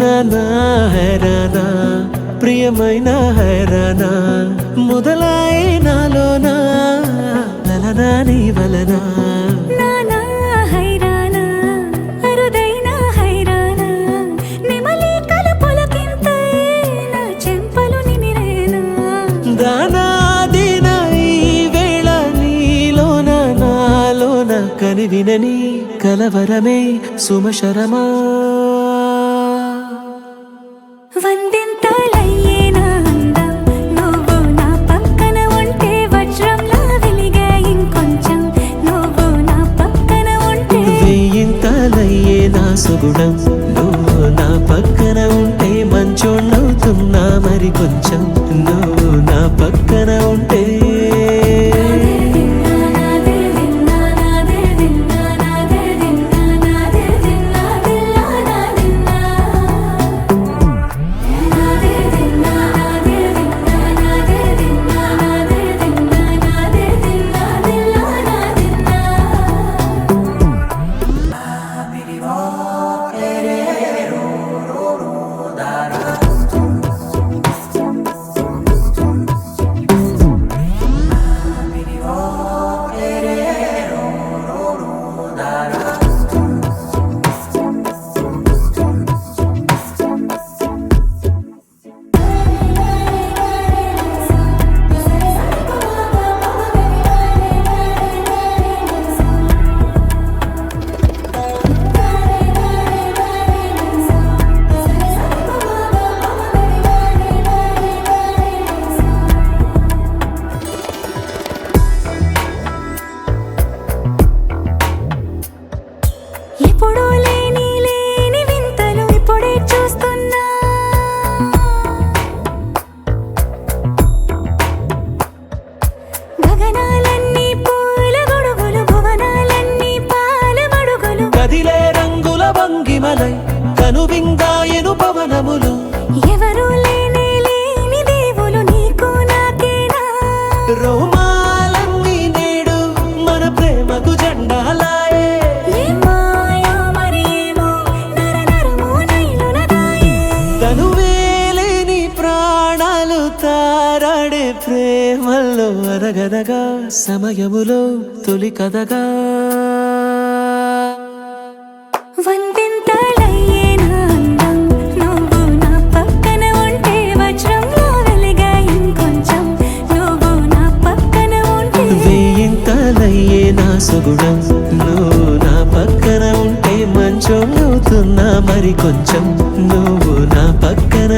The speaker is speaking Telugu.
నానా హైరానా ప్రియమైన హైరానా మొదలై నాలోనా లలనా నీ వలనా నానా హైరానా అరుదైన హైరానా నెమలి కలపులకింతై నా చెంపలు నిమిరేనా దానాదిన ఈ వేళ నీలోన నాలోన కనివినని కలవరమే సుమశరమా వందింతలయ్యేనా అందం నువ్వు నా పక్కన ఉంటే వజ్రంలా వెలిగే ఇంకొంచెం నువ్వు నా పక్కన ఉంటే వెయ్యింతలయ్యే నా సుగుణం నువ్వు నా పక్కన ఉంటే మంచోణ్ణవుతున్నా మరి కొంచెం నువ్వు నా పక్కన ఉంటే ఎప్పుడూ లేని వింతలు ఇప్పుడే చూస్తున్నా గగనాలన్నీ పూల గొడుగులు భువనాలన్నీ పాల మడుగులు కదిలే రంగుల భంగిమలై కనువిందాయను పవనములు ఎవరూ లేని దేవులు నీకు నాకేనా రోమాలన్నీ నేడు మన ప్రేమకు జెండాలాయే తనువేలేని ప్రాణాలు తారాడే ప్రేమల్లో అరగదగా సమయములో తొలి కదగా వందింతలయ్యేనా అందం నువ్వు నా పక్కన ఉంటే వజ్రంలా వెలిగే ఇంకొంచెం నువ్వు నా పక్కన ఉంటే వెయ్యింతలయ్యే నా సుగుణం నువ్వు నా పక్కన ఉంటే మంచోణ్ణవుతున్నా మరి కొంచెం నువ్వు నా పక్కన